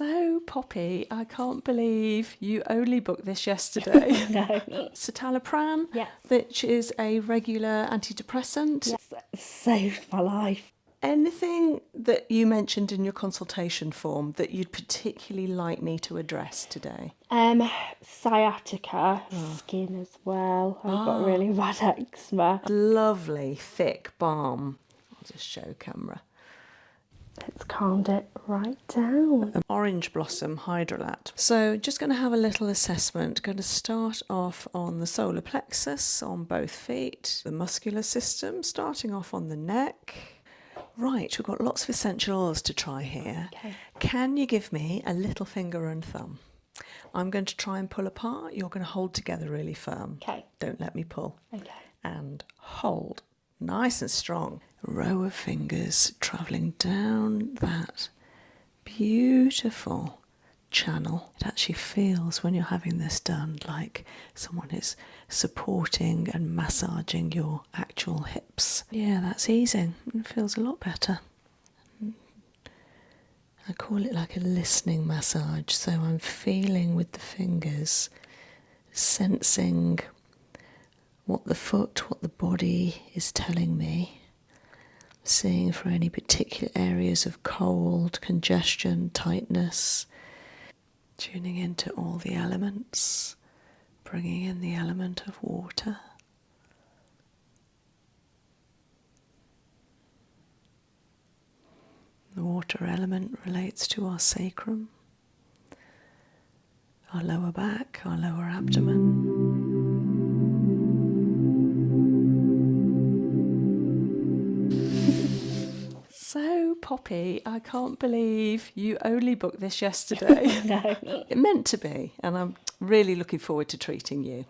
So, Poppy, I can't believe you only booked this yesterday. No. Citalopram, Yeah. which is a regular antidepressant. Yes, saved my life. Anything that you mentioned in your consultation form that you'd particularly like me to address today? Sciatica, skin as well. I've got really bad eczema. Lovely, thick balm. I'll just show camera. It's calmed it right down. Orange blossom hydrolat. So just going to have a little assessment. Going to start off on the solar plexus on both feet, the muscular system, starting off on the neck. Right, we've got lots of essential oils to try here. Okay. Can you give me a little finger and thumb? I'm going to try and pull apart. You're going to hold together really firm. Okay. Don't let me pull. Okay. And hold. Nice and strong. A row of fingers travelling down that beautiful channel. It actually feels when you're having this done like someone is supporting and massaging your actual hips. Yeah, that's easing. It feels a lot better. I call it like a listening massage, so I'm feeling with the fingers, sensing what the foot, what the body is telling me, seeing for any particular areas of cold, congestion, tightness, tuning into all the elements, bringing in the element of water. The water element relates to our sacrum, our lower back, our lower abdomen. So, Poppy, I can't believe you only booked this yesterday. No. It meant to be, and I'm really looking forward to treating you.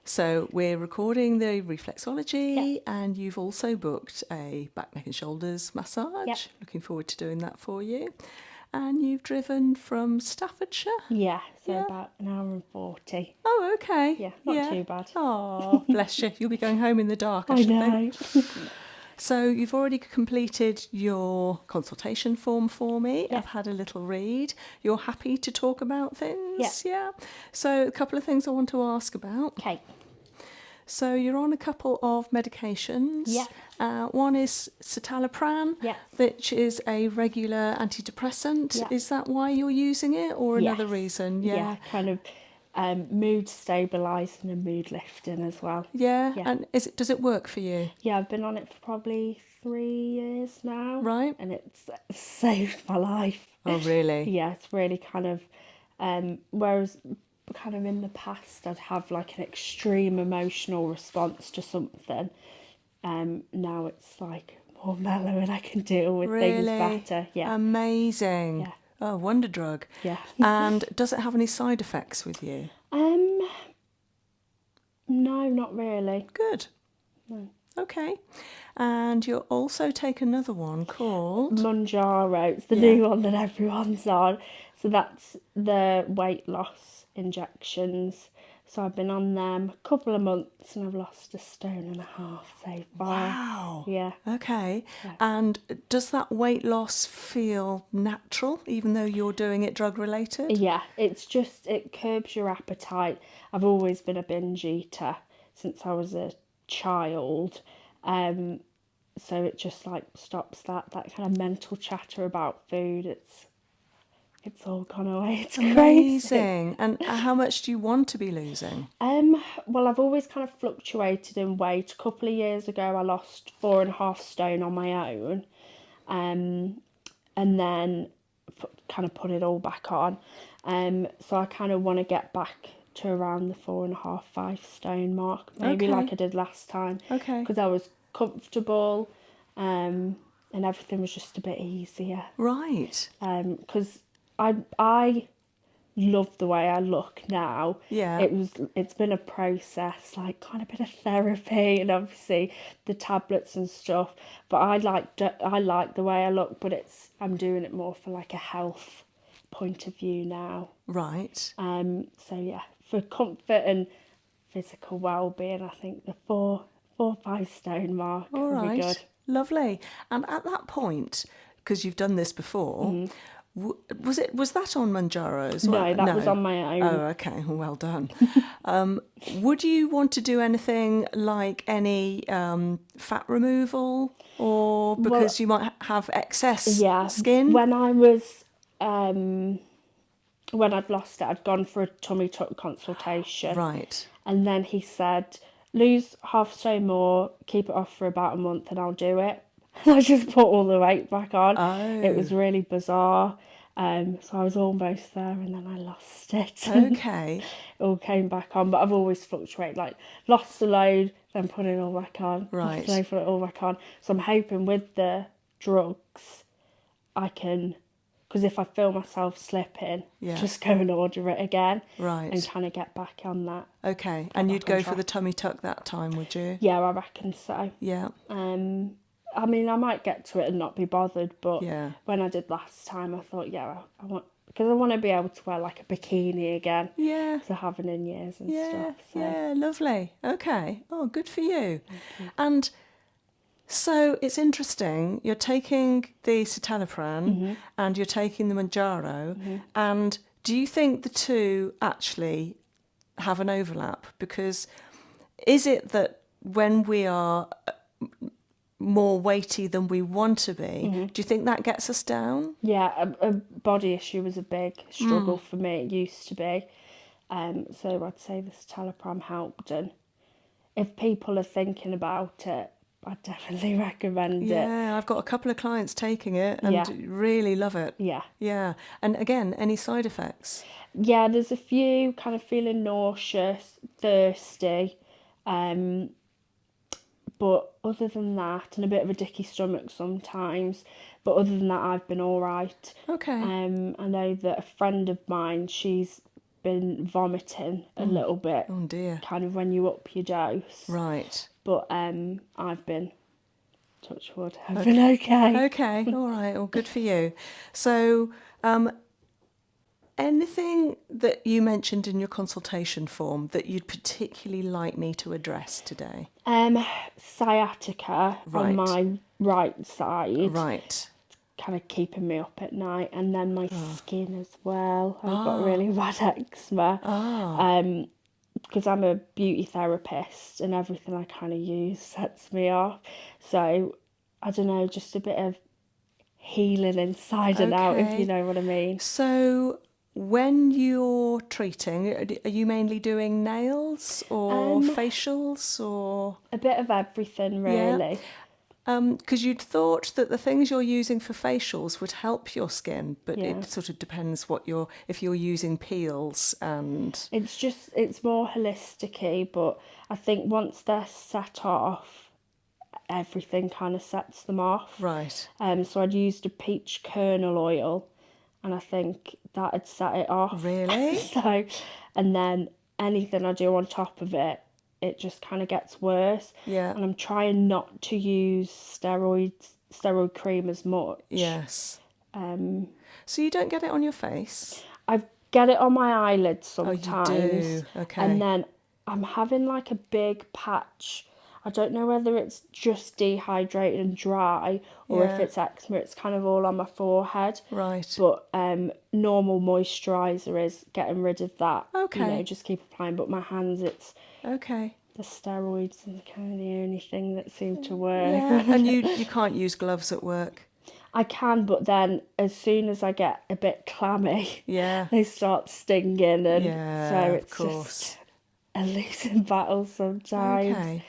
So we're recording the Reflexology, and you've also booked a back, neck and shoulders massage. Yep. Looking forward to doing that for you. And you've driven from Staffordshire? Yeah, so Yeah. about an hour and 40. Oh, okay. Yeah, not too bad. Oh, bless you. You'll be going home in the dark, I I should know. think. So you've already completed your consultation form for me. Yeah. I've had a little read. You're happy to talk about things? Yeah. So a couple of things I want to ask about. Okay. So you're on a couple of medications. Yeah. One is citalopram, Yeah. which is a regular antidepressant. Yeah. Is that why you're using it, or another Yes. reason? Yeah, kind of mood stabilising and mood lifting as well. Yeah. Yeah. And does it work for you? Yeah, I've been on it for probably 3 years now. Right. And it's saved my life. Oh, really? Yeah, it's really kind of, whereas kind of in the past I'd have like an extreme emotional response to something. Now it's like more mellow and I can deal with things better. Yeah. Amazing. Yeah. Oh, wonder drug. Yeah. And does it have any side effects with you? No, not really. Good. No. Okay. And you'll also take another one called... Manjaro. It's the new one that everyone's on. So that's the weight loss injections. So I've been on them a couple of months and I've lost 1.5 stone so far. Wow. Yeah. Okay. Yeah. And does that weight loss feel natural, even though you're doing it drug related? Yeah, it's just, it curbs your appetite. I've always been a binge eater since I was a child. So it just like stops that kind of mental chatter about food. It's all gone away. It's crazy. Amazing. And how much do you want to be losing? Well, I've always kind of fluctuated in weight. A couple of years ago, I lost 4.5 stone on my own, and then kind of put it all back on. So I kind of want to get back to around the 4.5, 5 stone mark, maybe like I did last time. Okay. Because I was comfortable, and everything was just a bit easier. Right. Because I love the way I look now. Yeah. It's been a process, like kind of bit of therapy and obviously the tablets and stuff. But I like the way I look, but I'm doing it more for like a health point of view now. Right. So yeah, for comfort and physical well-being, I think the 4 or 5 stone mark All would right. be good. Lovely. And at that point, because you've done this before, Was that on Manjaro as No, well? that was on my own. Oh, okay. Well done. Would you want to do anything like any fat removal, or because you might have excess skin? When I was when I'd lost it, I'd gone for a tummy tuck consultation. Right. And then he said, lose half a stone more, keep it off for about a month and I'll do it. I just put all the weight back on. Oh. It was really bizarre. So I was almost there and then I lost it. Okay. It all came back on, but I've always fluctuated, like lost a load, then put it all back on. Right. Lost a load, put it all back on. So I'm hoping with the drugs, I can, because if I feel myself slipping, just go and order it again. Right. And kind of get back on that. Okay. And you'd go for the tummy tuck that time, would you? Yeah, I reckon so. Yeah. I mean, I might get to it and not be bothered, but Yeah. when I did last time, I thought, I want, because I want to be able to wear like a bikini again. Yeah. Because I haven't in years and stuff. So. Yeah, lovely. Okay. Oh, good for you. And so it's interesting. You're taking the citalopram and you're taking the Manjaro. And do you think the two actually have an overlap? Because is it that when we are more weighty than we want to be, do you think that gets us down? Yeah, a body issue was a big struggle for me. It used to be. So I'd say the citalopram helped. And if people are thinking about it, I'd definitely recommend it. Yeah, I've got a couple of clients taking it and really love it. Yeah. Yeah. And again, any side effects? Yeah, there's a few, kind of feeling nauseous, thirsty, but other than that, and a bit of a dicky stomach sometimes, but other than that, I've been all right. Okay. I know that a friend of mine, she's been vomiting a little bit. Oh dear. Kind of when you up your dose. Right. But I've been, touch wood, I've been okay. Okay. All right. Well, good for you. So, anything that you mentioned in your consultation form that you'd particularly like me to address today? Sciatica on my right side. Right. Kind of keeping me up at night, and then my skin as well. I've got really bad eczema. Because I'm a beauty therapist and everything I kind of use sets me off. So, I don't know, just a bit of healing inside and out, if you know what I mean. So, when you're treating, are you mainly doing nails or facials or? A bit of everything, really. Because you'd thought that the things you're using for facials would help your skin, but it sort of depends if you're using peels and... It's more holistic-y, but I think once they're set off, everything kind of sets them off. Right. So I'd used a peach kernel oil, and I think that had set it off. Really? So, and then anything I do on top of it, it just kind of gets worse. Yeah. And I'm trying not to use steroid cream as much. Yes. So you don't get it on your face? I get it on my eyelids sometimes. Oh, you do? Okay. And then I'm having like a big patch. I don't know whether it's just dehydrated and dry or if it's eczema. It's kind of all on my forehead. Right. But normal moisturiser is getting rid of that. Okay. You know, just keep applying. But my hands, it's... Okay. The steroids are kind of the only thing that seem to work. Yeah. And you can't use gloves at work? I can, but then as soon as I get a bit clammy, they start stinging, and so it's just a losing battle sometimes. Okay.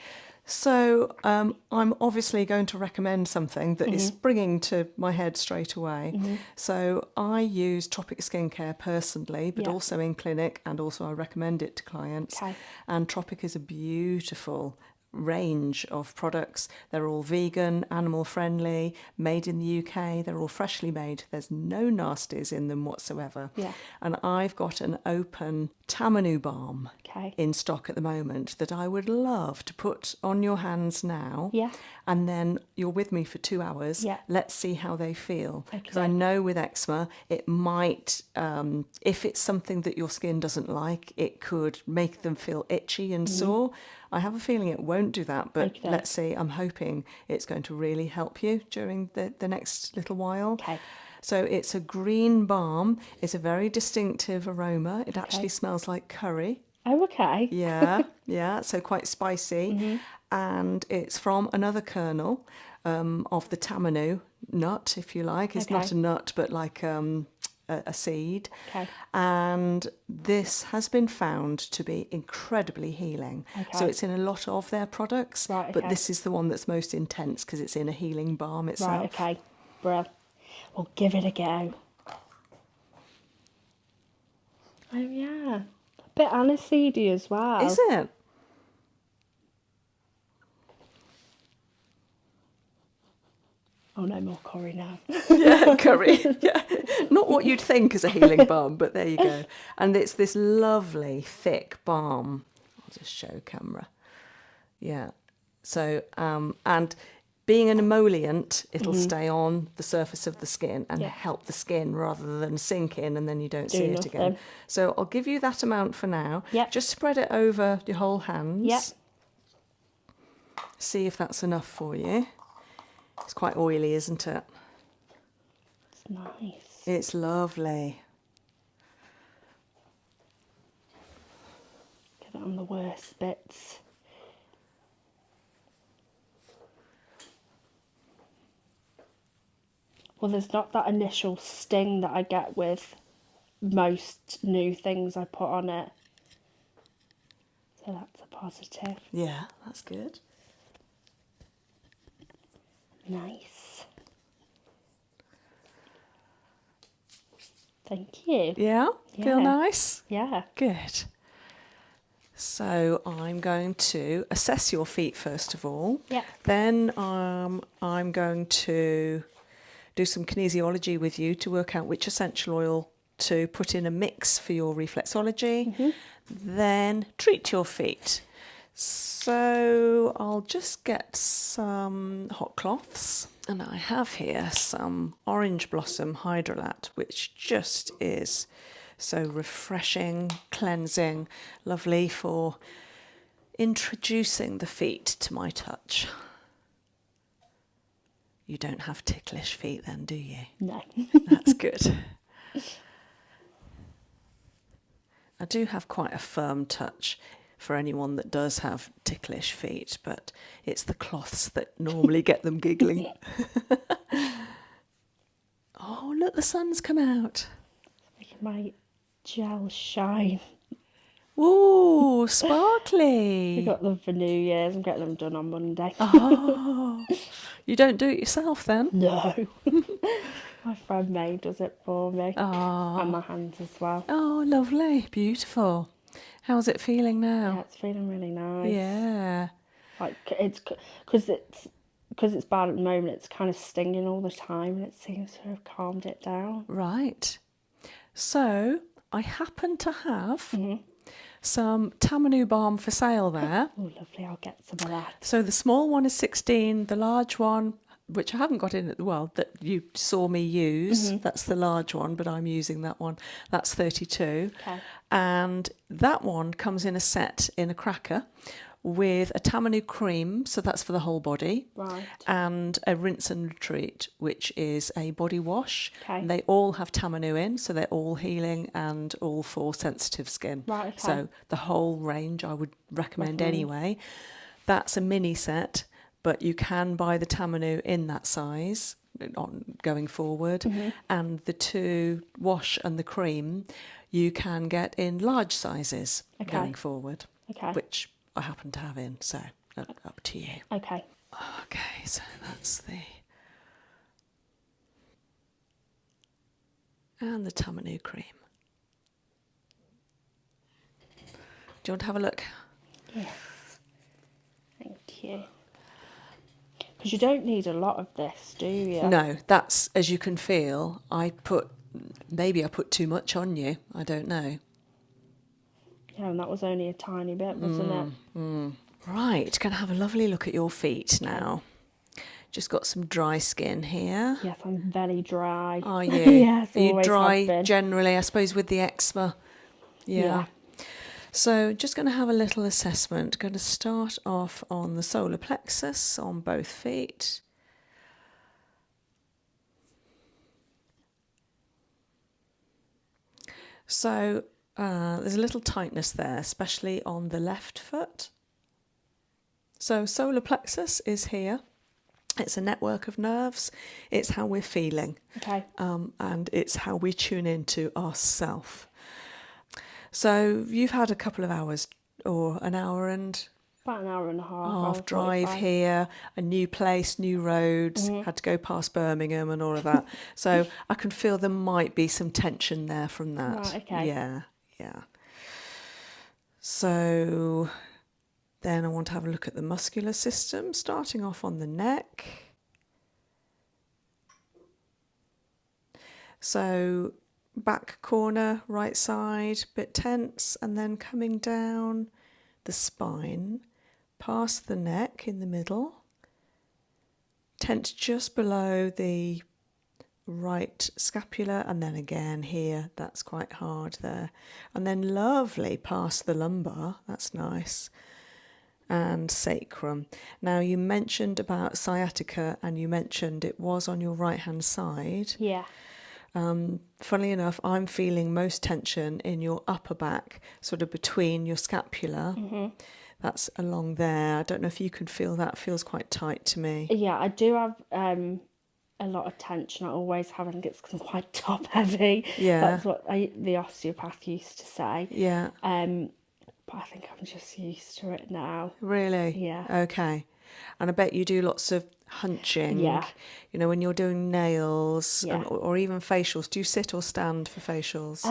So I'm obviously going to recommend something that is springing to my head straight away. So I use Tropic Skincare personally, but also in clinic, and also I recommend it to clients. Okay. And Tropic is a beautiful range of products. They're all vegan, animal friendly, made in the UK. They're all freshly made. There's no nasties in them whatsoever. Yeah. And I've got an open Tamanu Balm in stock at the moment that I would love to put on your hands now. Yeah. And then you're with me for 2 hours. Yeah. Let's see how they feel. Okay. Because I know with eczema, it might, if it's something that your skin doesn't like, it could make them feel itchy and sore. I have a feeling it won't do that, but let's see. I'm hoping it's going to really help you during the next little while. Okay. So it's a green balm. It's a very distinctive aroma. It actually smells like curry. Oh, okay. Yeah, yeah, so quite spicy. And it's from another kernel of the tamanu nut, if you like. It's not a nut, but like a seed. Okay. And this has been found to be incredibly healing. So Okay. it's in a lot of their products, Right, but okay. this is the one that's most intense because it's in a healing balm itself. Right, okay. Brill. Well, give it a go. Oh, yeah. A bit aniseedy as well. Is it? Oh, no more curry now. Yeah, curry. Yeah, not what you'd think as a healing balm, but there you go. And it's this lovely thick balm. I'll just show camera. Yeah. So and being an emollient, it'll stay on the surface of the skin and help the skin rather than sink in and then you don't see it again. nothing. So I'll give you that amount for now. Yep. Just spread it over your whole hands. Yep. See if that's enough for you. It's quite oily, isn't it? It's nice. It's lovely. Get it on the worst bits. Well, there's not that initial sting that I get with most new things I put on it. So that's a positive. Yeah, that's good. Nice. Thank you. Yeah? Feel Yeah. nice? Yeah. Good. So I'm going to assess your feet first of all. Yeah. Then I'm going to do some kinesiology with you to work out which essential oil to put in a mix for your reflexology. Then treat your feet. So I'll just get some hot cloths. And I have here some orange blossom hydrolat, which just is so refreshing, cleansing, lovely for introducing the feet to my touch. You don't have ticklish feet then, do you? No. That's good. I do have quite a firm touch for anyone that does have ticklish feet, but it's the cloths that normally get them giggling. Oh, look, the sun's come out. Making my gel shine. Ooh, I sparkly. got them for New Year's. I'm getting them done on Monday. Oh, you don't do it yourself then? No. My friend May does it for me. Oh. And my hands as well. Oh, lovely. Beautiful. How's it feeling Yeah, now? it's feeling really nice. Yeah. Like, it's because it's bad at the moment, it's kind of stinging all the time and it seems to have calmed it down. Right. So I happen to have some Tamanu Balm for sale there. Oh, lovely, I'll get some of that. So the small one is 16, the large one, which I haven't got in at the well, that you saw me use, that's the large one, but I'm using that one. That's 32. Okay. And that one comes in a set in a cracker with a Tamanu cream, so that's for the whole body. Right. And a rinse and retreat, which is a body wash. Okay. And they all have Tamanu in, so they're all healing and all for sensitive skin. Right, okay. So the whole range I would recommend anyway. That's a mini set, but you can buy the Tamanu in that size going forward. And the two wash and the cream you can get in large sizes going forward, Okay. which I happen to have in, so up to you. Okay. Okay, so that's and the Tamanu cream. Do you want to have a look? Yes. Thank you. Because you don't need a lot of this, do you? No, that's, as you can feel, maybe I put too much on you. I don't know. Yeah, and that was only a tiny bit, wasn't it? Right, going to have a lovely look at your feet now. Just got some dry skin here. Yes, I'm very dry. Are you? Yes, Are you always have dry been. generally, I suppose, with the eczema? Yeah. So just going to have a little assessment. Going to start off on the solar plexus on both feet. So there's a little tightness there, especially on the left foot. So solar plexus is here. It's a network of nerves. It's how we're feeling. Okay. And it's how we tune into ourself. So you've had a couple of hours or an hour and About an hour and a half. half drive here, a new place, new roads, had to go past Birmingham and all of that. So I can feel there might be some tension there from that. Right, okay. Yeah. So then I want to have a look at the muscular system, starting off on the neck. So back corner, right side, bit tense, and then coming down the spine, past the neck in the middle, tense just below the right scapula, and then again here, that's quite hard there. And then lovely past the lumbar, that's nice. And sacrum. Now you mentioned about sciatica and you mentioned it was on your right hand side. Yeah. Funnily enough, I'm feeling most tension in your upper back, sort of between your scapula. That's along there. I don't know if you can feel that. It feels quite tight to me. Yeah, I do have a lot of tension. I always have, I think it's because I'm quite top heavy. Yeah. That's what the osteopath used to say. Yeah. But I think I'm just used to it now. Really? Yeah. Okay. And I bet you do lots of hunching. Yeah. You know, when you're doing nails Yeah. or even facials. Do you sit or stand for facials?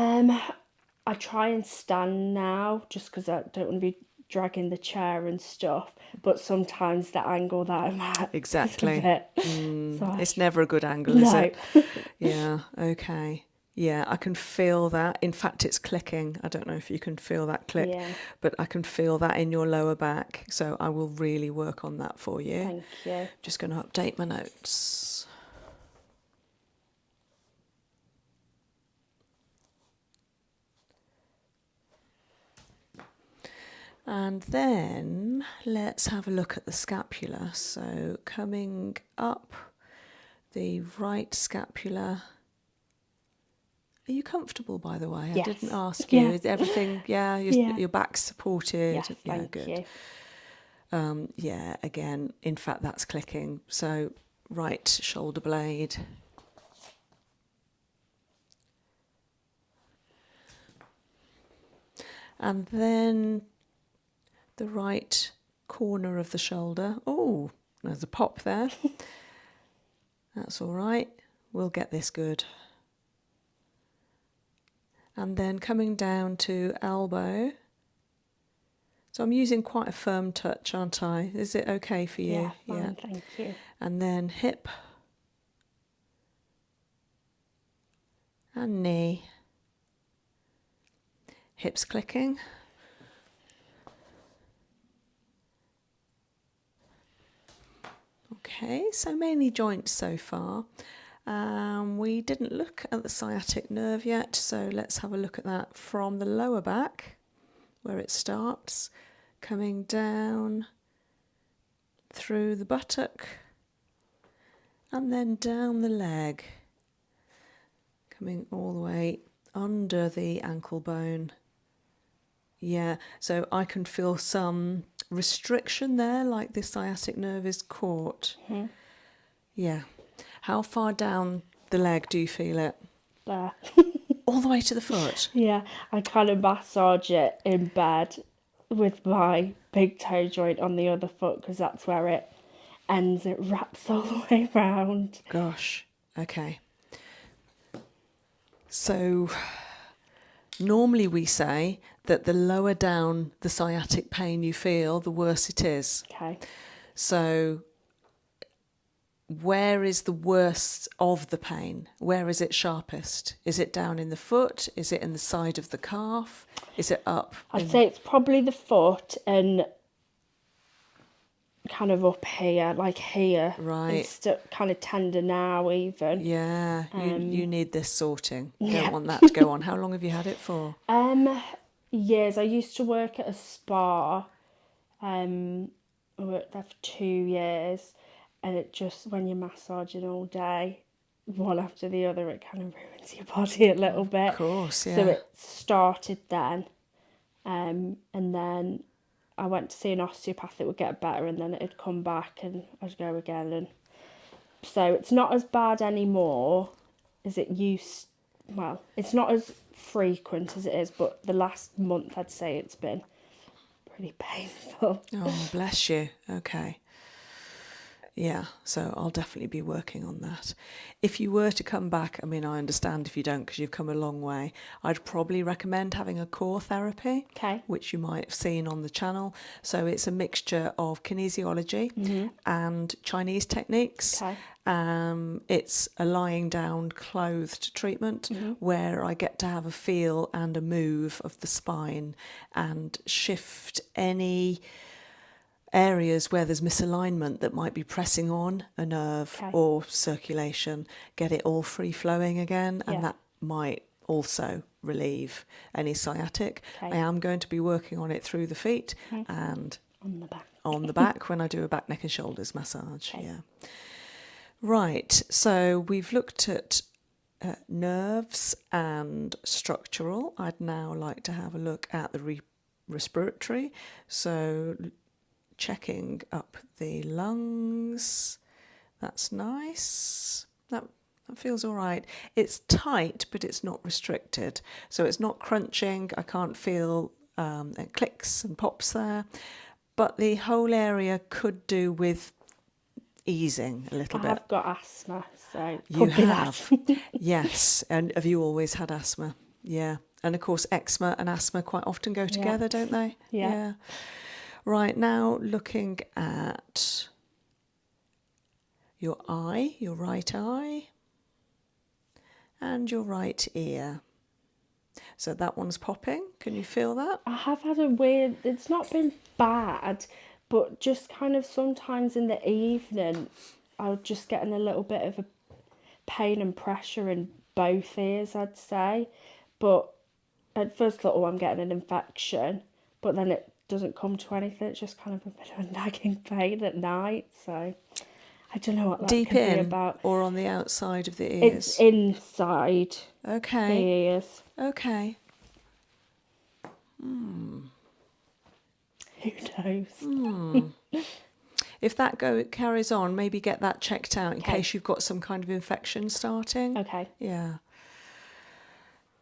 I try and stand now just because I don't want to be dragging the chair and stuff. But sometimes the angle that I'm at Exactly. is a bit... So It's never a good angle, is No. it? Yeah, okay. Yeah, I can feel that. In fact, it's clicking. I don't know if you can feel that click, Yeah. but I can feel that in your lower back. So I will really work on that for you. Thank you. Just going to update my notes. And then let's have a look at the scapula. So coming up the right scapula. Are you comfortable, by the way? Yes. I didn't ask you. Yeah. Is everything, yeah, your back's supported? Yes, yeah, thank good. you. Yeah, again, in fact, that's clicking. So right shoulder blade. And then the right corner of the shoulder. Oh, there's a pop there. That's all right. We'll get this good. And then coming down to elbow. So I'm using quite a firm touch, aren't I? Is it okay for you? Yeah, fine, thank you. And then hip and knee. Hips clicking. Okay, so mainly joints so far. We didn't look at the sciatic nerve yet, so let's have a look at that from the lower back, where it starts, coming down through the buttock, and then down the leg, coming all the way under the ankle bone. Yeah, so I can feel some restriction there, like the sciatic nerve is caught. Mm-hmm. Yeah. How far down the leg do you feel it? There. All the way to the foot? Yeah, I kind of massage it in bed with my big toe joint on the other foot because that's where it ends. It wraps all the way round. Gosh, okay. So normally we say that the lower down the sciatic pain you feel, the worse it is. Okay. So where is the worst of the pain? Where is it sharpest? Is it down in the foot? Is it in the side of the calf? Is it up? I'd say it's probably the foot and kind of up here, like here. Right. It's kind of tender now even. Yeah, you need this sorting. You yeah. don't want that to go on. How long have you had it for? Years. I used to work at a spa. I worked there for 2 years, and it just, when you're massaging all day, one after the other, it kind of ruins your body a little bit. Of course, yeah. So it started then, and then I went to see an osteopath that would get better, and then it'd come back and I'd go again. And so it's not as bad anymore as it used. Well, it's not as frequent as it is, but the last month I'd say it's been pretty painful. Oh, bless you. Okay. Yeah, so I'll definitely be working on that. If you were to come back, I mean, I understand if you don't because you've come a long way. I'd probably recommend having a core therapy, Okay. which you might have seen on the channel. So it's a mixture of kinesiology and Chinese techniques. Okay. It's a lying down clothed treatment where I get to have a feel and a move of the spine and shift any areas where there's misalignment that might be pressing on a nerve or circulation, get it all free flowing again, and that might also relieve any sciatic. I am going to be working on it through the feet and on the back when I do a back, neck and shoulders massage. Yeah. Right, so we've looked at nerves and structural. I'd now like to have a look at the respiratory. So checking up the lungs. That's nice. That feels all right. It's tight, but it's not restricted. So it's not crunching. I can't feel it clicks and pops there. But the whole area could do with easing a little bit. I've got asthma, so You have? Yes. And have you always had asthma? Yeah. And of course, eczema and asthma quite often go together, don't they? Yeah. Right, now looking at your eye, your right eye, and your right ear. So that one's popping. Can you feel that? I have had a weird, it's not been bad, but just kind of sometimes in the evening, I'm just getting a little bit of a pain and pressure in both ears, I'd say. But at first thought, oh, I'm getting an infection, but then it doesn't come to anything. It's just kind of a bit of a nagging pain at night. So I don't know what that Deep could in be about. or on the outside of the ears? It's inside Okay. the ears. Okay. Who knows? If that carries on, maybe get that checked out in case you've got some kind of infection starting. Okay. Yeah.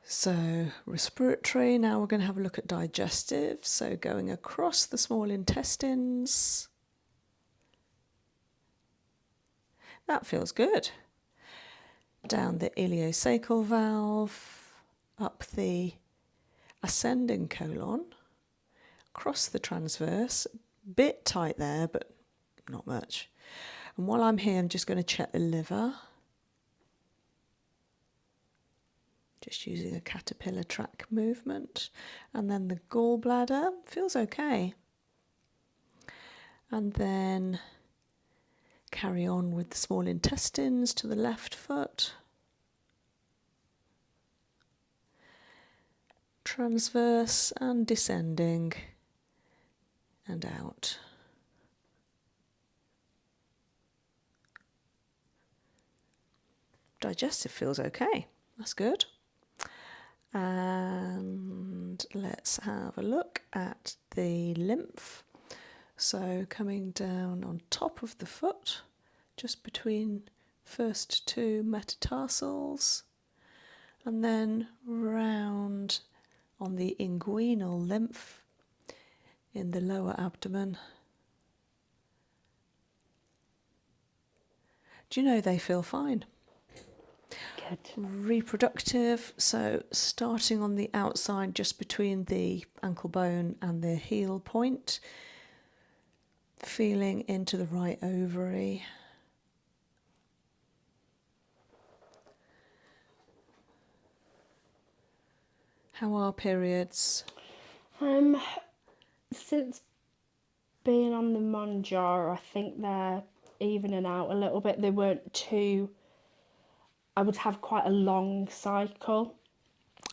So respiratory, now we're going to have a look at digestive. So going across the small intestines. That feels good. Down the ileocecal valve, up the ascending colon, across the transverse, bit tight there, but not much. And while I'm here, I'm just going to check the liver. Just using a caterpillar track movement. And then the gallbladder feels okay. And then carry on with the small intestines to the left foot. Transverse and descending and out. Digestive feels okay. That's good. And let's have a look at the lymph. So coming down on top of the foot, just between first two metatarsals, and then round on the inguinal lymph in the lower abdomen. Do you know they feel fine? Good. Reproductive, so starting on the outside just between the ankle bone and the heel point, feeling into the right ovary. How are periods? Since being on the Monjar, I think they're evening out a little bit. They weren't too, I would have quite a long cycle.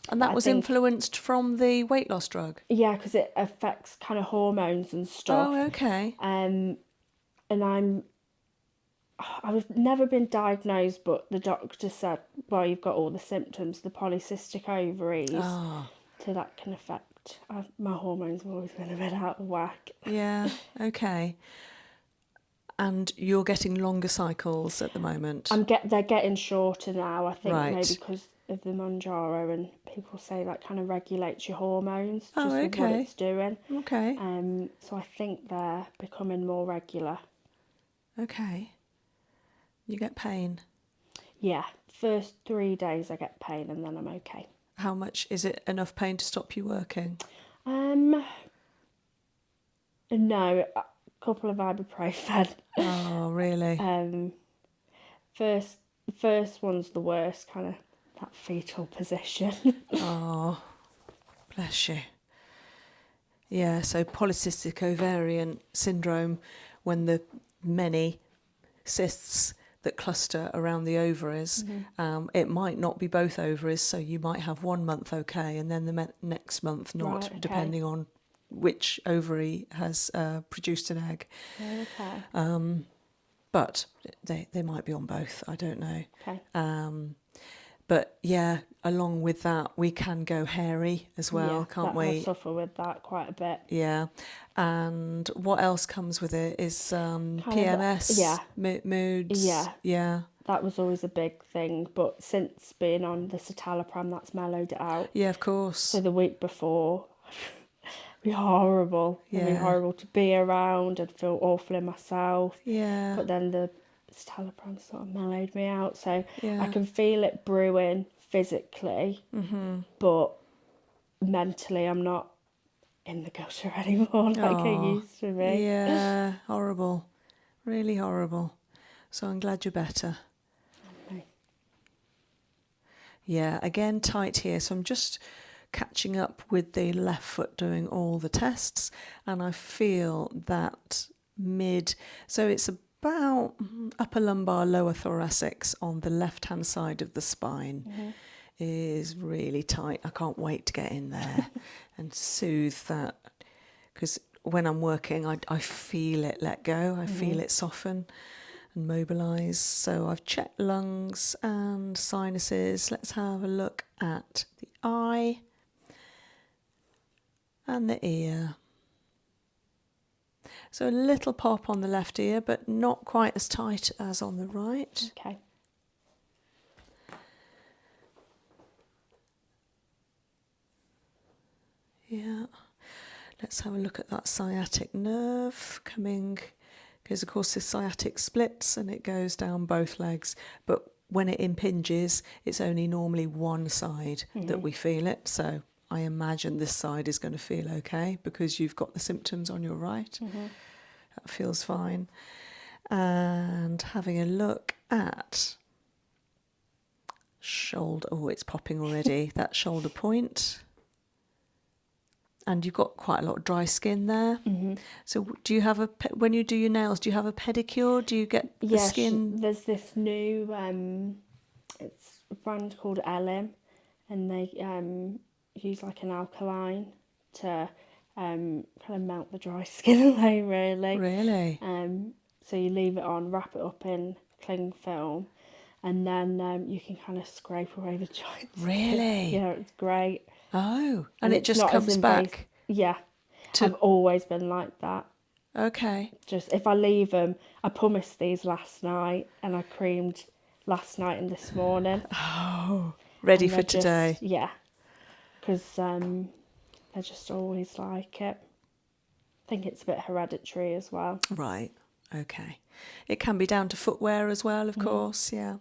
And that was influenced from the weight loss drug? Yeah, because it affects kind of hormones and stuff. Oh, okay. And I've never been diagnosed, but the doctor said, well, you've got all the symptoms, the polycystic ovaries, so that can affect. My hormones have always been a bit out of whack. Yeah, okay. And you're getting longer cycles at the moment? They're getting shorter now, I think, Right. maybe because of the Manjaro, and people say that kind of regulates your hormones Oh, just with what okay. it's doing. Okay. So I think they're becoming more regular. Okay. You get pain? Yeah, first 3 days I get pain and then I'm okay. How much? Is it enough pain to stop you working? No, a couple of ibuprofen. Oh, really? First one's the worst, kind of that fetal position. Oh, bless you. Yeah, so polycystic ovarian syndrome, when the many cysts that cluster around the ovaries, it might not be both ovaries, so you might have 1 month okay, and then the next month not, Right, okay. depending on which ovary has produced an egg. Okay. But they might be on both, I don't know. Okay. But yeah, along with that, we can go hairy as well, can't we? I suffer with that quite a bit. Yeah. And what else comes with it is PMS, moods. Yeah. Yeah. That was always a big thing, but since being on the citalopram, that's mellowed it out. Yeah, of course. So the week before, it'd be horrible. It'd be horrible to be around and feel awful in myself. Yeah. But then the citalopram sort of mellowed me out, so Yeah. I can feel it brewing physically, but mentally I'm not in the gutter anymore like I used to be. Yeah, horrible. Really horrible. So I'm glad you're better. Okay. Yeah, again, tight here. So I'm just catching up with the left foot doing all the tests, and I feel that so it's about upper lumbar, lower thoracics on the left-hand side of the spine is really tight. I can't wait to get in there and soothe that, because when I'm working, I feel it let go. I feel it soften and mobilise. So I've checked lungs and sinuses. Let's have a look at the eye and the ear. So a little pop on the left ear, but not quite as tight as on the right. Okay. Yeah. Let's have a look at that sciatic nerve coming, because of course the sciatic splits and it goes down both legs, but when it impinges, it's only normally one side that we feel it. So I imagine this side is going to feel okay because you've got the symptoms on your right. That feels fine. And having a look at shoulder. Oh, it's popping already. That shoulder point. And you've got quite a lot of dry skin there. So do you have when you do your nails, do you have a pedicure? Do you get the skin? There's this new, it's a brand called Elim, and they use like an alkaline to kind of melt the dry skin away, really. Really? So you leave it on, wrap it up in cling film, and then you can kind of scrape away the joints. Really? Yeah, it's great. Oh, and it it's just not as comes back? Yeah, I've always been like that. Okay. Just if I leave them, I pumice these last night and I creamed last night and this morning. Oh, ready for today. Yeah, because they're just always like it. I think it's a bit hereditary as well. Right, okay. It can be down to footwear as well, of course, yeah.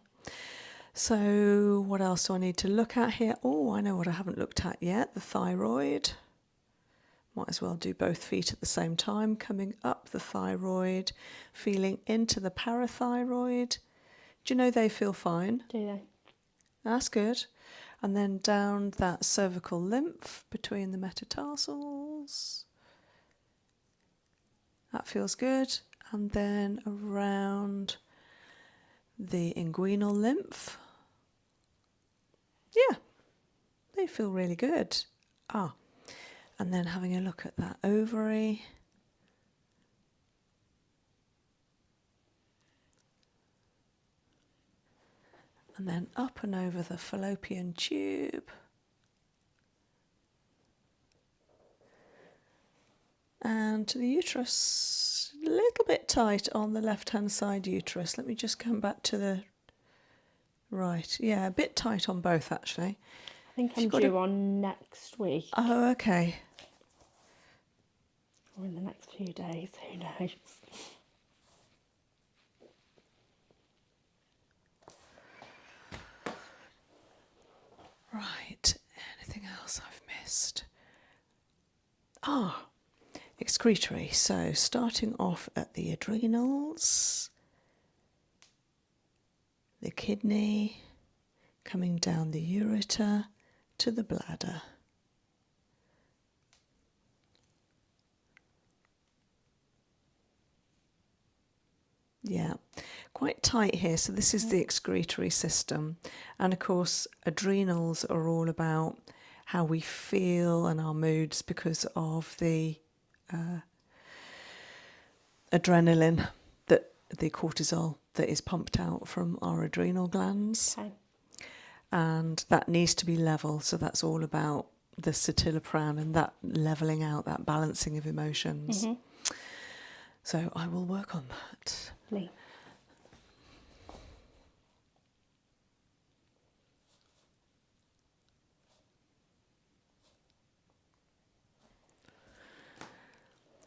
So what else do I need to look at here? Oh, I know what I haven't looked at yet, the thyroid. Might as well do both feet at the same time, coming up the thyroid, feeling into the parathyroid. Do you know they feel fine? Do they? That's good. And then down that cervical lymph between the metatarsals. That feels good. And then around the inguinal lymph. Yeah, they feel really good. And then having a look at that ovary. and then up and over the fallopian tube. And to the uterus, a little bit tight on the left-hand side uterus. Let me just come back to the right. Yeah, a bit tight on both, actually. I think I'm due on next week. Oh, okay. Or in the next few days, who knows? Right, anything else I've missed? Excretory. So starting off at the adrenals, the kidney, coming down the ureter to the bladder. Yeah, quite tight here. So this is the excretory system. And of course, adrenals are all about how we feel and our moods because of the adrenaline, that the cortisol that is pumped out from our adrenal glands. Okay. And that needs to be level. So that's all about the citalopram and that leveling out, that balancing of emotions. So I will work on that. Lovely.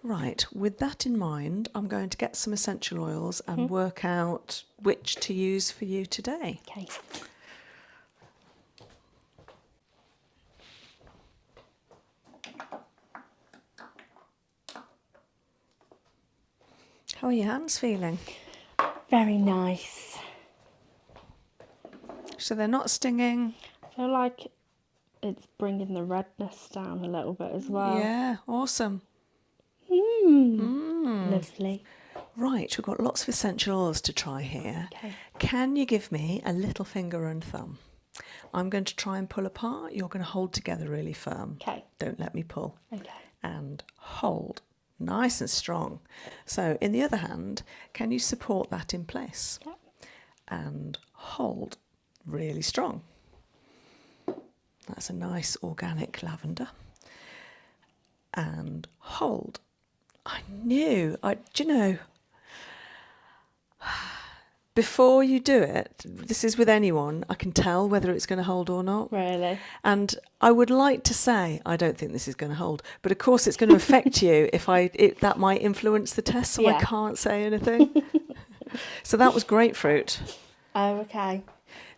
Right, with that in mind, I'm going to get some essential oils and work out which to use for you today. Okay. How are your hands feeling? Very nice. So they're not stinging? I feel like it's bringing the redness down a little bit as well. Yeah, awesome. Lovely. Right, we've got lots of essential oils to try here. Okay. Can you give me a little finger and thumb? I'm going to try and pull apart. You're going to hold together really firm. Okay. Don't let me pull. Okay. And hold. Nice and strong. So in the other hand, can you support that in place? Yep. And hold really strong. That's a nice organic lavender. And hold. Do you know, before you do it, this is with anyone, I can tell whether it's going to hold or not. Really? And I would like to say, I don't think this is going to hold, but of course it's going to affect you that might influence the test, so I can't say anything. So that was grapefruit. Oh, okay.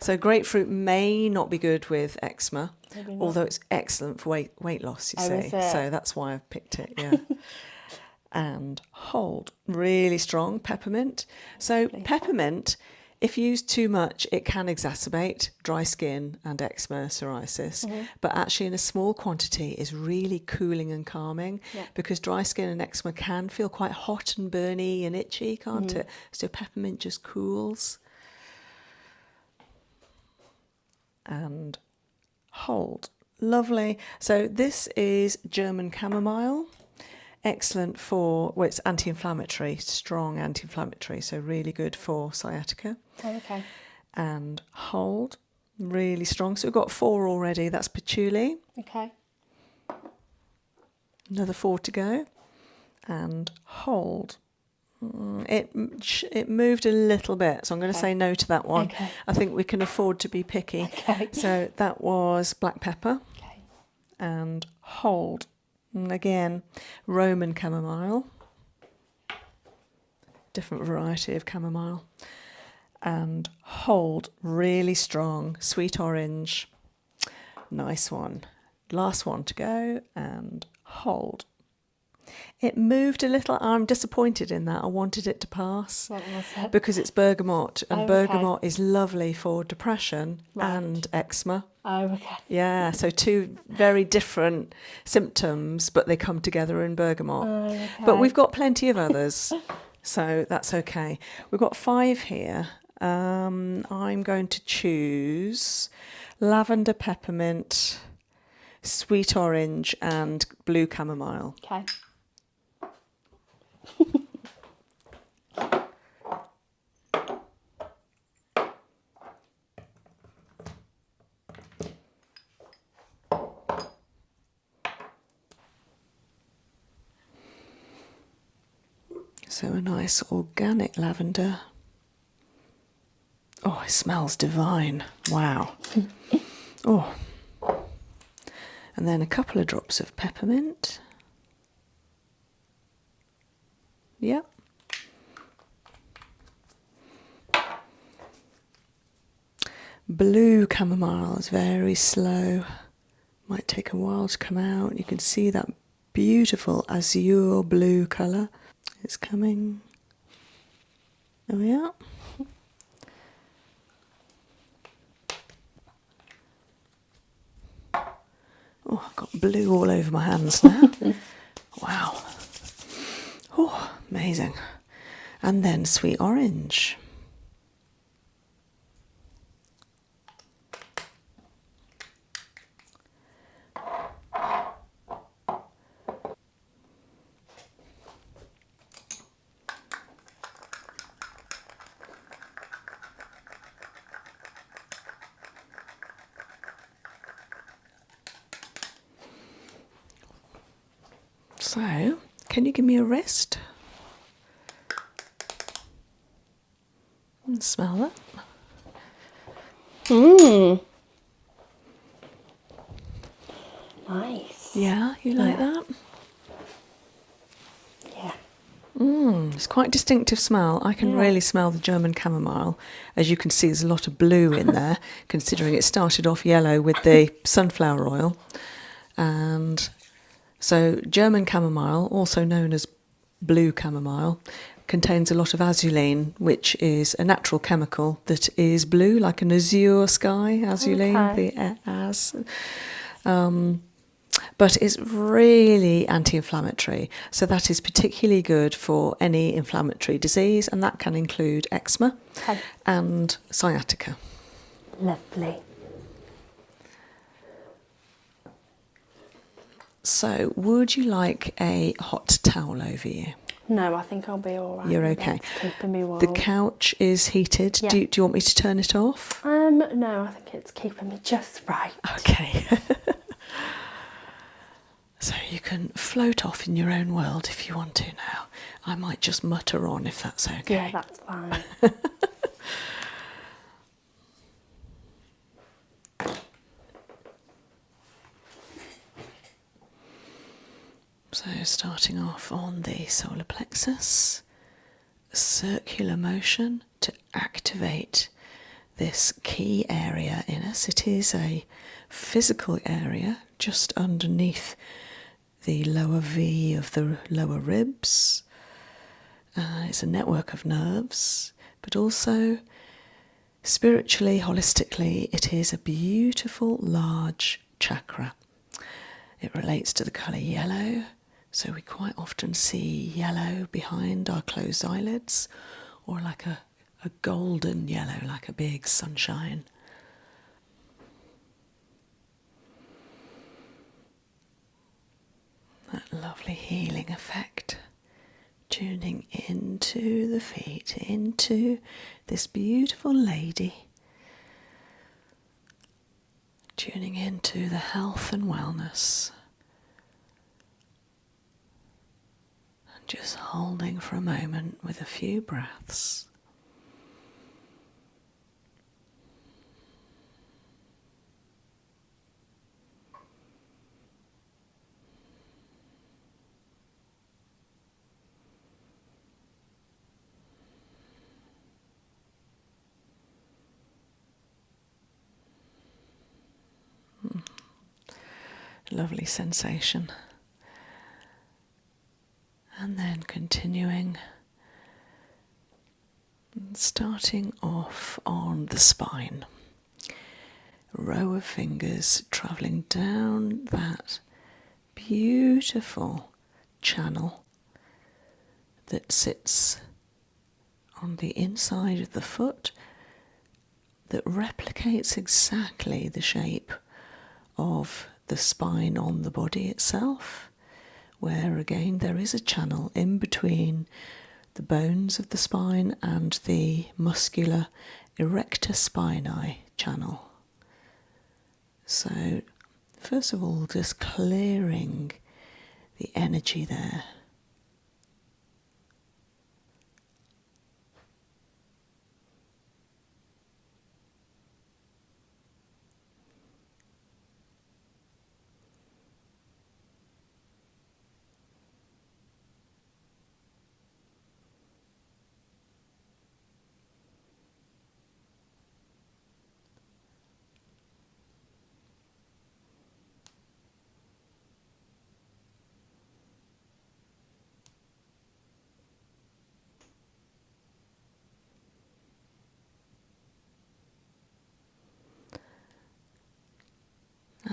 So grapefruit may not be good with eczema, Maybe not. although it's excellent for weight loss, you see. Is it? So that's why I've picked it, yeah. And hold, really strong, peppermint. So peppermint, if used too much, it can exacerbate dry skin and eczema, psoriasis. But actually in a small quantity is really cooling and calming because dry skin and eczema can feel quite hot and burny and itchy, can't it? So peppermint just cools. And hold. Lovely. So this is German chamomile. Excellent for, well, it's anti-inflammatory, strong anti-inflammatory, so really good for sciatica. Oh, okay. And hold, really strong. So we've got 4 already. That's patchouli. Okay. Another 4 to go. And hold. It moved a little bit, so I'm going to say no to that one. Okay. I think we can afford to be picky. Okay. So that was black pepper. Okay. And hold. And again, Roman chamomile. Different variety of chamomile. And hold, really strong, sweet orange. Nice one. Last one to go, and hold. It moved a little. I'm disappointed in that. I wanted it to pass. What was it? Because it's bergamot, and Okay. bergamot is lovely for depression and eczema. Oh, okay. Yeah, so 2 very different symptoms, but they come together in bergamot. Oh, okay. But we've got plenty of others, so that's okay. We've got 5 here. I'm going to choose lavender, peppermint, sweet orange, and blue chamomile. Okay. So a nice organic lavender. Oh, it smells divine. Wow. Oh. And then a couple of drops of peppermint. Yep. Blue chamomile is very slow. Might take a while to come out. You can see that beautiful azure blue colour. It's coming. There we are. Oh, I've got blue all over my hands now. Wow. Oh, amazing. And then sweet orange. So, can you give me a wrist? And smell that. Nice. Yeah, you like that? Yeah. It's quite a distinctive smell. I can really smell the German chamomile. As you can see, there's a lot of blue in there, considering it started off yellow with the sunflower oil. And so German chamomile, also known as blue chamomile, contains a lot of azulene, which is a natural chemical that is blue, like an azure sky, azulene, the az. But it's really anti-inflammatory, so that is particularly good for any inflammatory disease, and that can include eczema and sciatica. Lovely. So, would you like a hot towel over you? No, I think I'll be all right. You're okay. It's keeping me warm. The couch is heated. Yeah. Do you want me to turn it off? No, I think it's keeping me just right. Okay. So you can float off in your own world if you want to now. I might just mutter on if that's okay. Yeah, that's fine. So starting off on the solar plexus, circular motion to activate this key area in us. It is a physical area just underneath the lower V of the lower ribs. It's a network of nerves, but also spiritually, holistically, it is a beautiful large chakra. It relates to the colour yellow, so we quite often see yellow behind our closed eyelids, or like a golden yellow, like a big sunshine. That lovely healing effect, tuning into the feet, into this beautiful lady, tuning into the health and wellness, and just holding for a moment with a few breaths. Lovely sensation. And then continuing, starting off on the spine. A row of fingers travelling down that beautiful channel that sits on the inside of the foot, that replicates exactly the shape of the spine on the body itself, where again there is a channel in between the bones of the spine and the muscular erector spinae channel. So first of all, just clearing the energy there.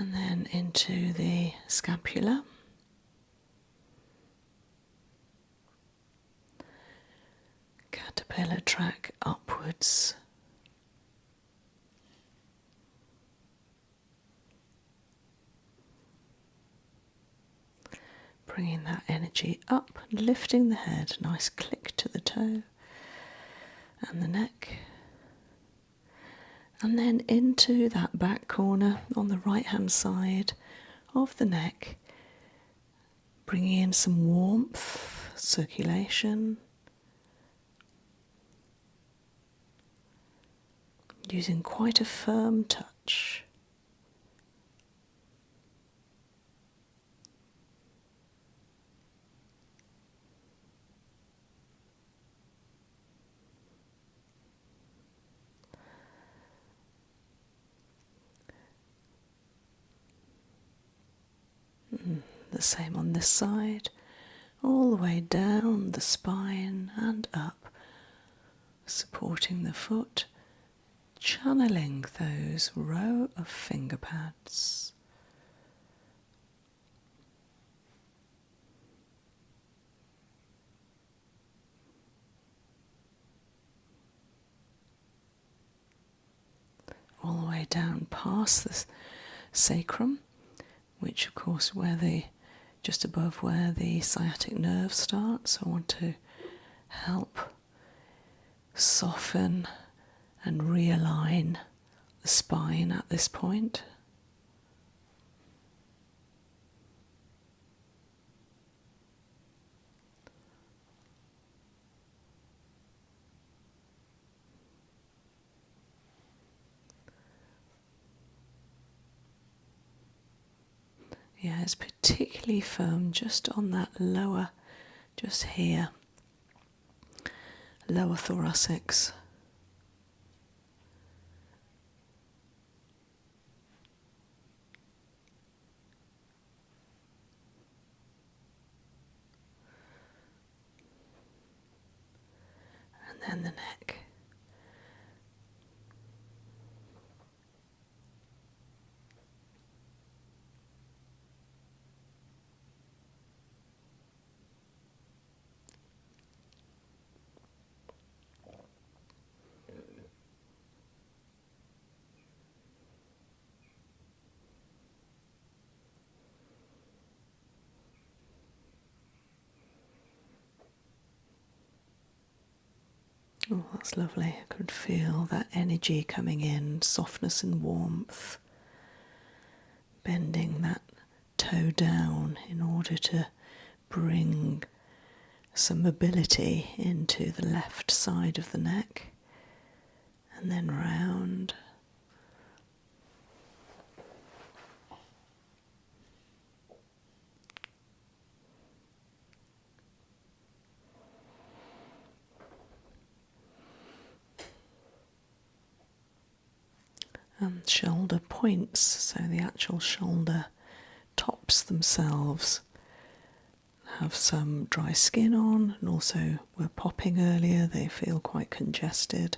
And then into the scapula. Caterpillar track upwards. Bringing that energy up, lifting the head, nice click to the toe and the neck. And then into that back corner on the right hand side of the neck, bringing in some warmth, circulation, using quite a firm touch. The same on this side, all the way down the spine and up, supporting the foot, channeling those row of finger pads. All the way down past the sacrum, which of course just above where the sciatic nerve starts. I want to help soften and realign the spine at this point. Yeah, it's particularly firm just on that lower, just here, lower thoracics. And then the neck. Oh, that's lovely. I could feel that energy coming in, softness and warmth. Bending that toe down in order to bring some mobility into the left side of the neck. And then round. And shoulder points, so the actual shoulder tops themselves have some dry skin on, and also were popping earlier, they feel quite congested.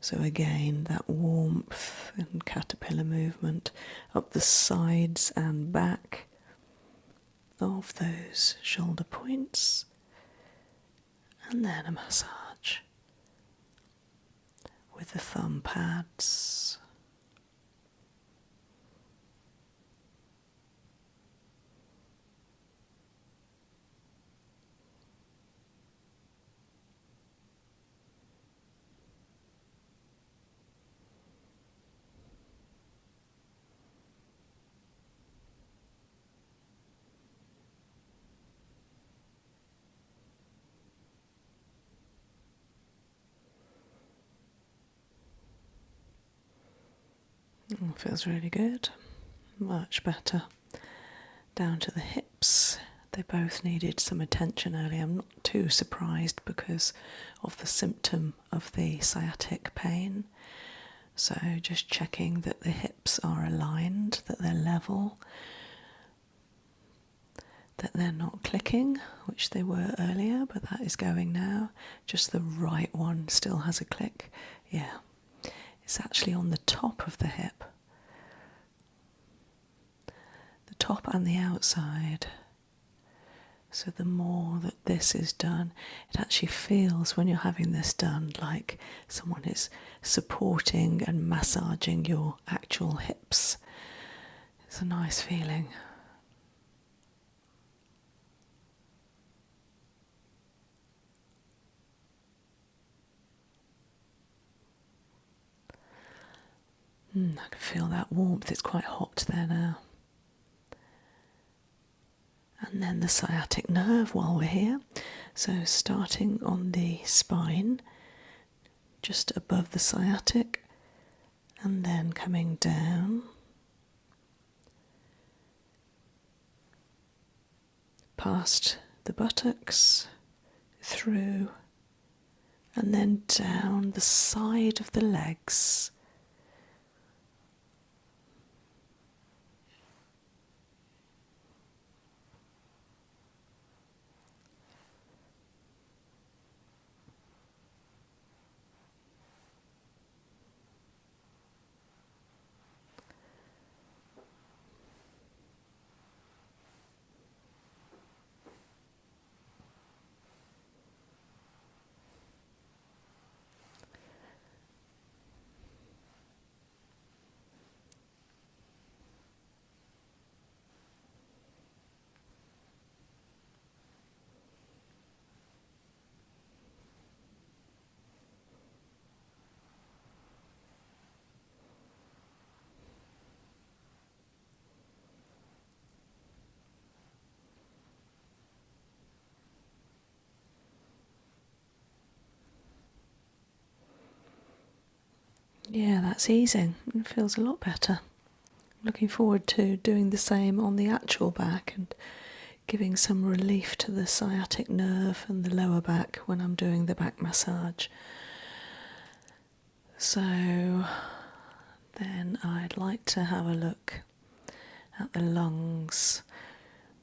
So again, that warmth and caterpillar movement up the sides and back of those shoulder points, and then a massage with the thumb pads. Feels really good, much better. Down to the hips, they both needed some attention earlier. I'm not too surprised because of the symptom of the sciatic pain. So just checking that the hips are aligned, that they're level, that they're not clicking, which they were earlier, but that is going now. Just the right one still has a click. Yeah, it's actually on the top of the hip. top and the outside. So the more that this is done, it actually feels when you're having this done like someone is supporting and massaging your actual hips. It's a nice feeling. I can feel that warmth. It's quite hot there now. And then the sciatic nerve while we're here. So starting on the spine, just above the sciatic, and then coming down, past the buttocks, through, and then down the side of the legs. Yeah, that's easing. It feels a lot better. I'm looking forward to doing the same on the actual back and giving some relief to the sciatic nerve and the lower back when I'm doing the back massage. So then I'd like to have a look at the lungs.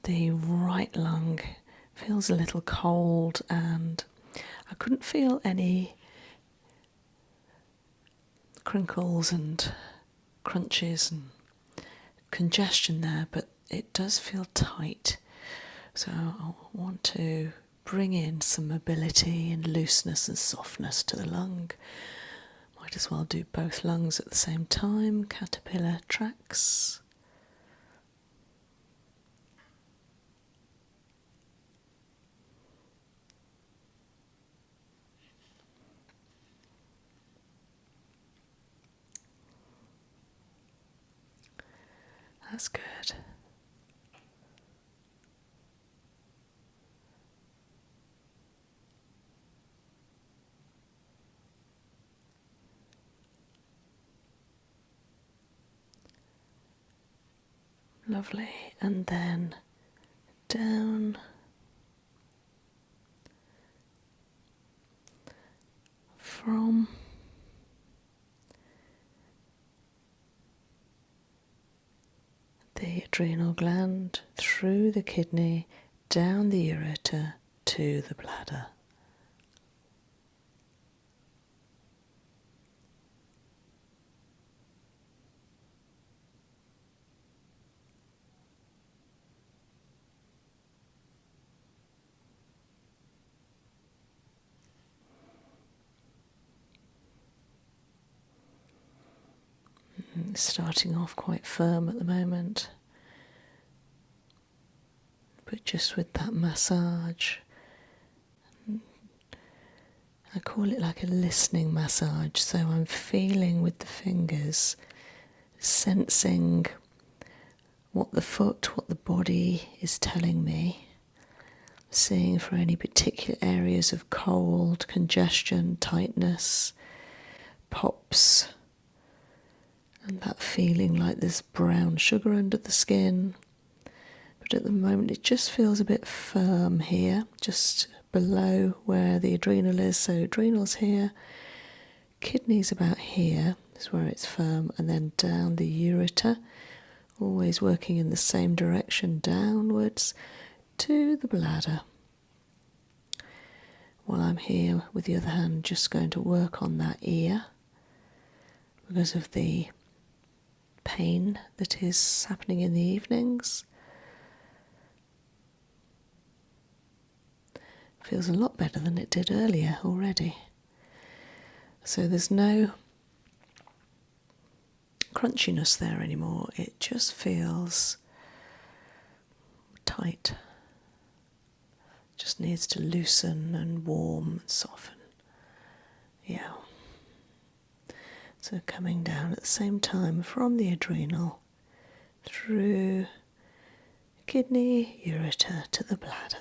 The right lung feels a little cold, and I couldn't feel any crinkles and crunches and congestion there, but it does feel tight. So I want to bring in some mobility and looseness and softness to the lung. Might as well do both lungs at the same time. Caterpillar tracks. That's good. Lovely. And then down from the adrenal gland, through the kidney, down the ureter to the bladder. It's starting off quite firm at the moment, but just with that massage, I call it like a listening massage. So I'm feeling with the fingers, sensing what the foot, what the body is telling me, seeing for any particular areas of cold, congestion, tightness, pops, and that feeling like there's brown sugar under the skin. But at the moment it just feels a bit firm here, just below where the adrenal is. So adrenal's here, kidneys about here is where it's firm, and then down the ureter, always working in the same direction downwards to the bladder. While I'm here with the other hand just going to work on that ear because of the pain that is happening in the evenings. Feels a lot better than it did earlier already. So there's no crunchiness there anymore. It just feels tight. Just needs to loosen and warm and soften. Yeah. So coming down at the same time from the adrenal through kidney, ureter to the bladder.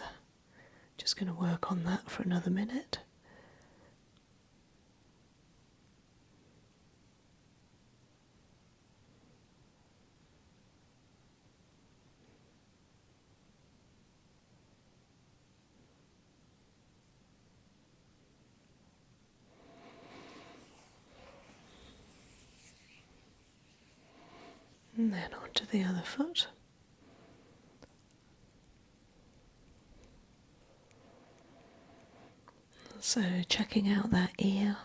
Just going to work on that for another minute. And then onto the other foot. So checking out that ear.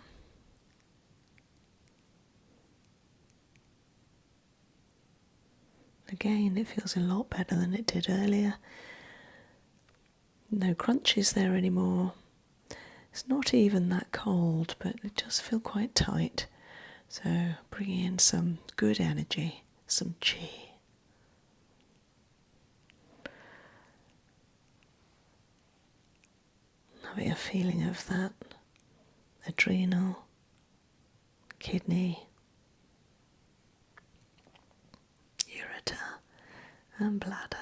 Again, it feels a lot better than it did earlier. No crunches there anymore. It's not even that cold, but it does feel quite tight. So bringing in some good energy, some chi. Having a feeling of that adrenal, kidney, ureter and bladder.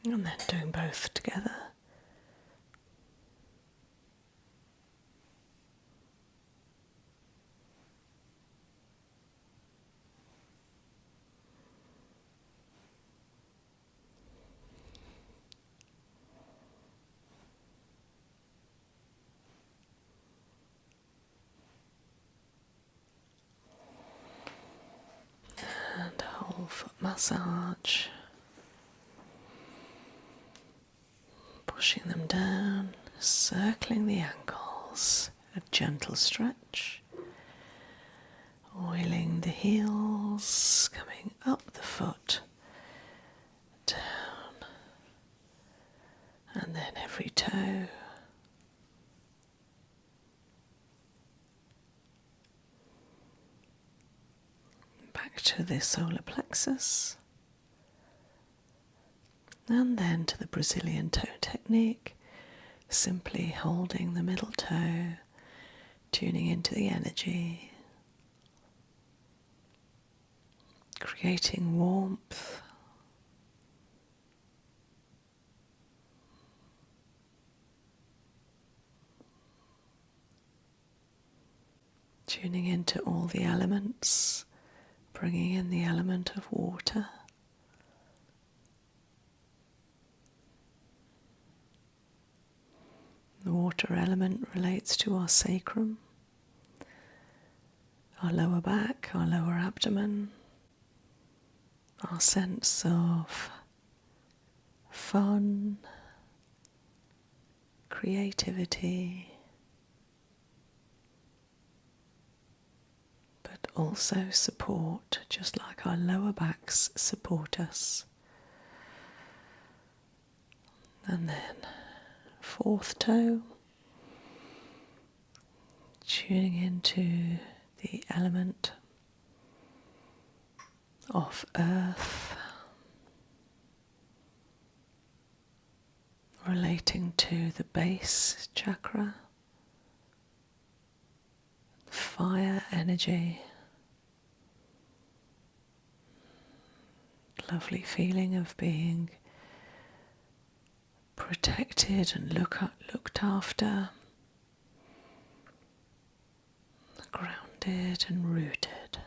And then doing both together. And whole foot massage. Pushing them down, circling the ankles, a gentle stretch, oiling the heels, coming up the foot, down, and then every toe. Back to the solar plexus. And then to the Brazilian toe technique, simply holding the middle toe, tuning into the energy, creating warmth, tuning into all the elements, bringing in the element of water. The water element relates to our sacrum, our lower back, our lower abdomen, our sense of fun, creativity, but also support, just like our lower backs support us. And then fourth toe, tuning into the element of earth, relating to the base chakra, fire energy, lovely feeling of being protected and looked after, grounded and rooted.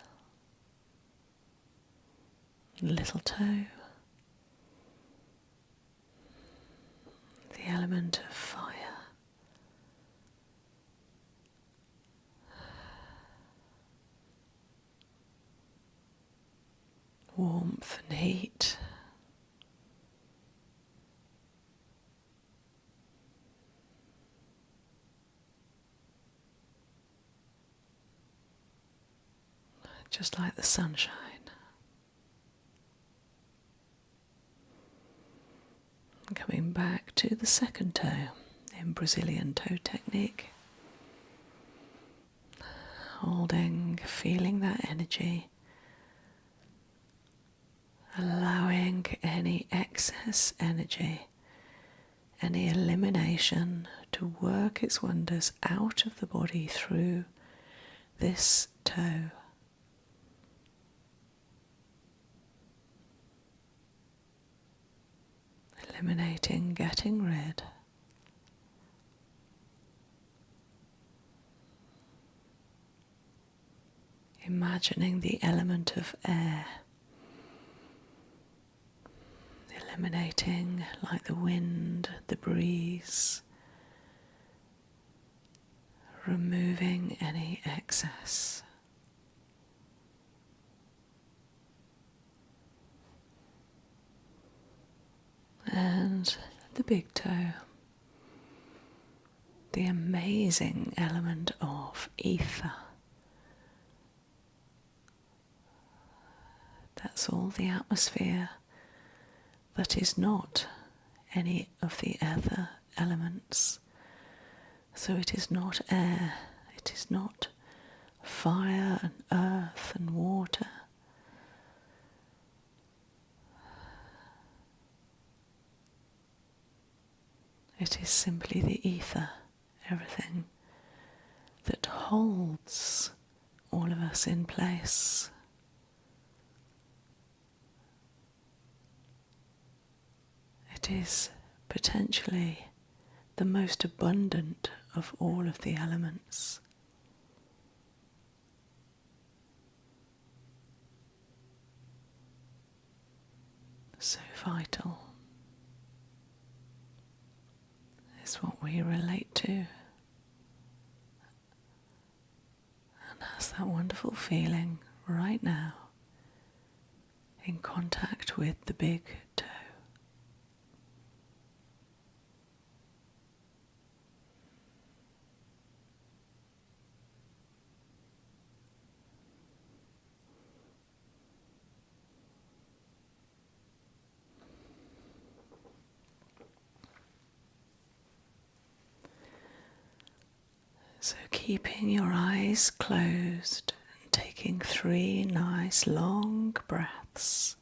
Little toe, the element of fire. Warmth and heat. Just like the sunshine. Coming back to the second toe in Brazilian toe technique. Holding, feeling that energy. Allowing any excess energy, any elimination to work its wonders out of the body through this toe. Eliminating, getting rid. Imagining the element of air. Eliminating like the wind, the breeze. Removing any excess. And the big toe, the amazing element of ether. That's all the atmosphere that is not any of the other elements. So it is not air, it is not fire and earth and water. It is simply the ether, everything that holds all of us in place. It is potentially the most abundant of all of the elements. So vital. Is what we relate to, and has that wonderful feeling right now in contact with the big toe. So keeping your eyes closed and taking 3 nice long breaths.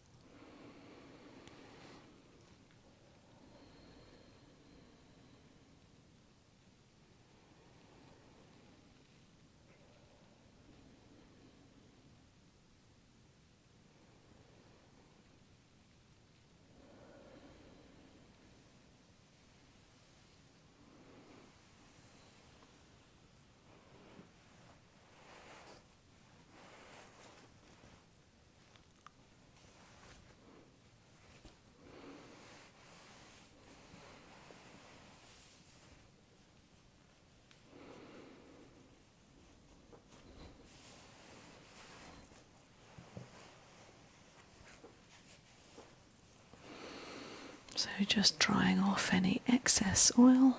So just drying off any excess oil,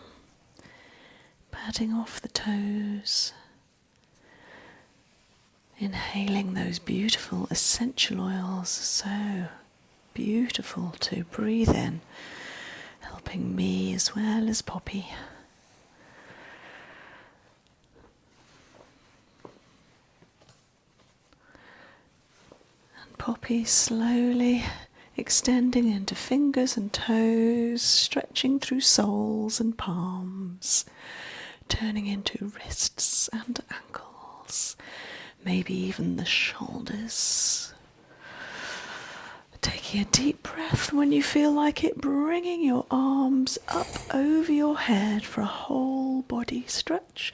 patting off the toes, inhaling those beautiful essential oils, so beautiful to breathe in, helping me as well as Poppy. And poppy slowly extending into fingers and toes, stretching through soles and palms, turning into wrists and ankles, maybe even the shoulders. Taking a deep breath when you feel like it, bringing your arms up over your head for a whole body stretch,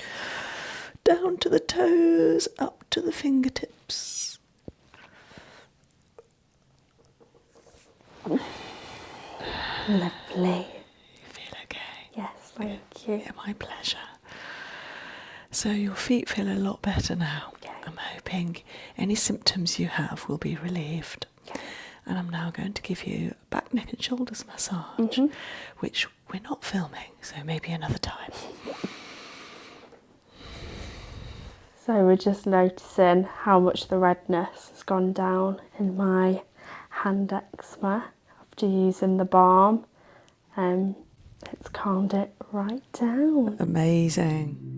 down to the toes, up to the fingertips. Lovely. You feel okay? Yes, thank you. Yeah, my pleasure. So your feet feel a lot better now. Okay. I'm hoping any symptoms you have will be relieved. Okay. And I'm now going to give you a back, neck and shoulders massage, which we're not filming, so maybe another time. So we're just noticing how much the redness has gone down in my hand eczema after using the balm. It's calmed it right down. Amazing.